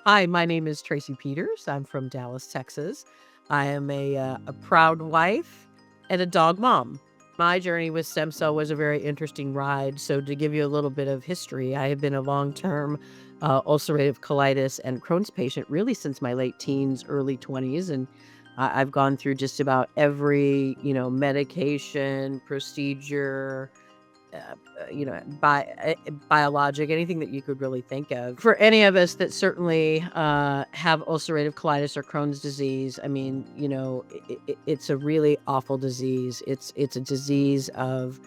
Hi, my name is Tracy Peters. I'm from Dallas, Texas. I am a proud wife and a dog mom. My journey with stem cell was a very interesting ride. So, to give you a little bit of history, I have been a long-term ulcerative colitis and Crohn's patient really since my late teens, early 20s, and I've gone through just about every medication, procedure, biologic, anything that you could really think of. For any of us that certainly have ulcerative colitis or Crohn's disease, I mean, it's a really awful disease. It's a disease of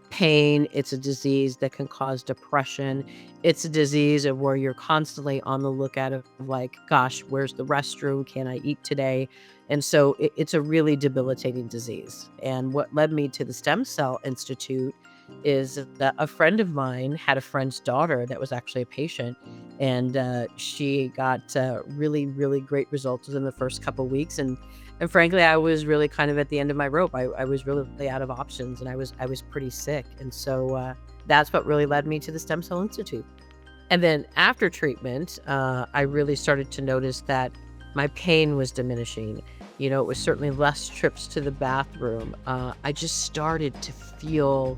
pain. It's a disease that can cause depression. It's a disease of where you're constantly on the lookout of like, gosh, where's the restroom? Can I eat today? And so it's a really debilitating disease. And what led me to the Stem Cell Institute is that a friend of mine had a friend's daughter that was actually a patient, and she got really, really great results within the first couple weeks. And frankly, I was really kind of at the end of my rope. I was really out of options, and I was pretty sick. And so that's what really led me to the Stem Cell Institute. And then after treatment, I really started to notice that my pain was diminishing. It was certainly less trips to the bathroom. I just started to feel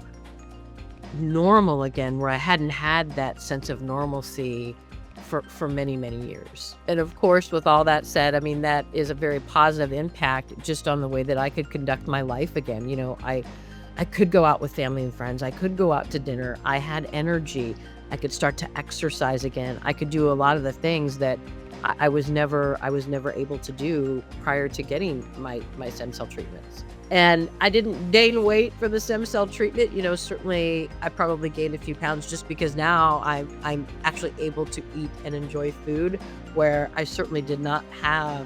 normal again, where I hadn't had that sense of normalcy for many, many years. And of course, with all that said, I mean, that is a very positive impact just on the way that I could conduct my life again. I could go out with family and friends. I could go out to dinner. I had energy. I could start to exercise again. I could do a lot of the things that I was never able to do prior to getting my stem cell treatments. And I didn't gain weight for the stem cell treatment. Certainly I probably gained a few pounds just because now I'm actually able to eat and enjoy food where I certainly did not have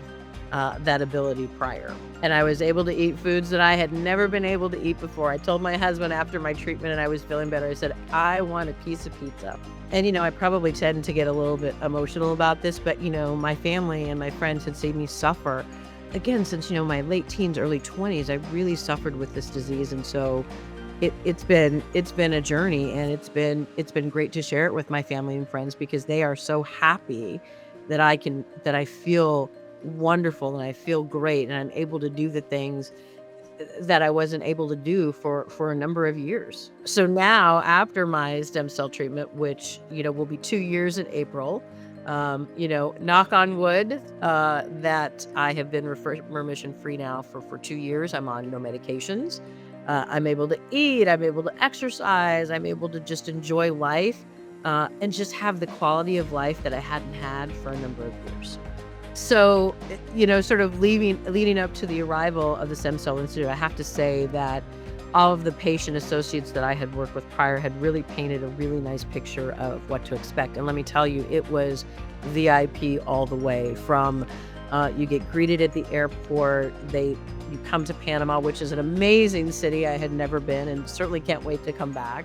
that ability prior. And I was able to eat foods that I had never been able to eat before. I told my husband after my treatment and I was feeling better, I said, I want a piece of pizza. And, I probably tend to get a little bit emotional about this, but, my family and my friends had seen me suffer. Again, since, my late teens, early 20s, I really suffered with this disease. And so it's been a journey, and it's been great to share it with my family and friends because they are so happy that I feel wonderful and I feel great and I'm able to do the things that I wasn't able to do for a number of years. So now after my stem cell treatment, which, will be 2 years in April, knock on wood, that I have been remission free now for 2 years. I'm on no medications. I'm able to eat, I'm able to exercise, I'm able to just enjoy life, and just have the quality of life that I hadn't had for a number of years. So, sort of leading up to the arrival of the Stem Cell Institute, I have to say that all of the patient associates that I had worked with prior had really painted a really nice picture of what to expect. And let me tell you, it was VIP all the way from you get greeted at the airport. You come to Panama, which is an amazing city. I had never been and certainly can't wait to come back.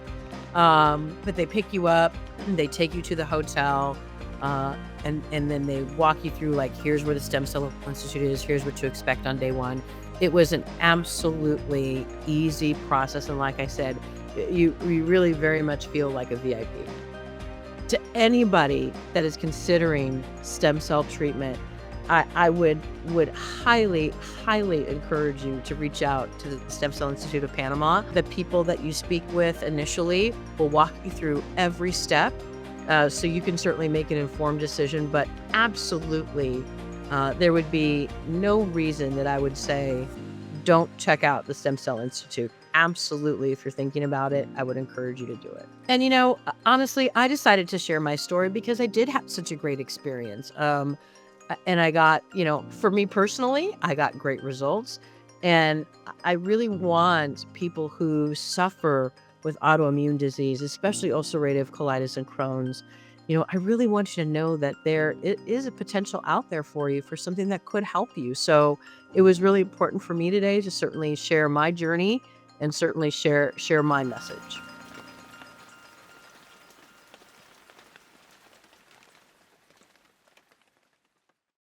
But they pick you up, they take you to the hotel. And then they walk you through, like, here's where the Stem Cell Institute is, here's what to expect on day one. It was an absolutely easy process, and like I said, you really very much feel like a VIP. To anybody that is considering stem cell treatment, I would highly, highly encourage you to reach out to the Stem Cell Institute of Panama. The people that you speak with initially will walk you through every step. So you can certainly make an informed decision, but absolutely, there would be no reason that I would say don't check out the Stem Cell Institute. Absolutely, if you're thinking about it, I would encourage you to do it. And honestly, I decided to share my story because I did have such a great experience. And I got, for me personally, I got great results. And I really want people who suffer with autoimmune disease, especially ulcerative colitis and Crohn's, I really want you to know that there is a potential out there for you for something that could help you. So it was really important for me today to certainly share my journey and certainly share my message.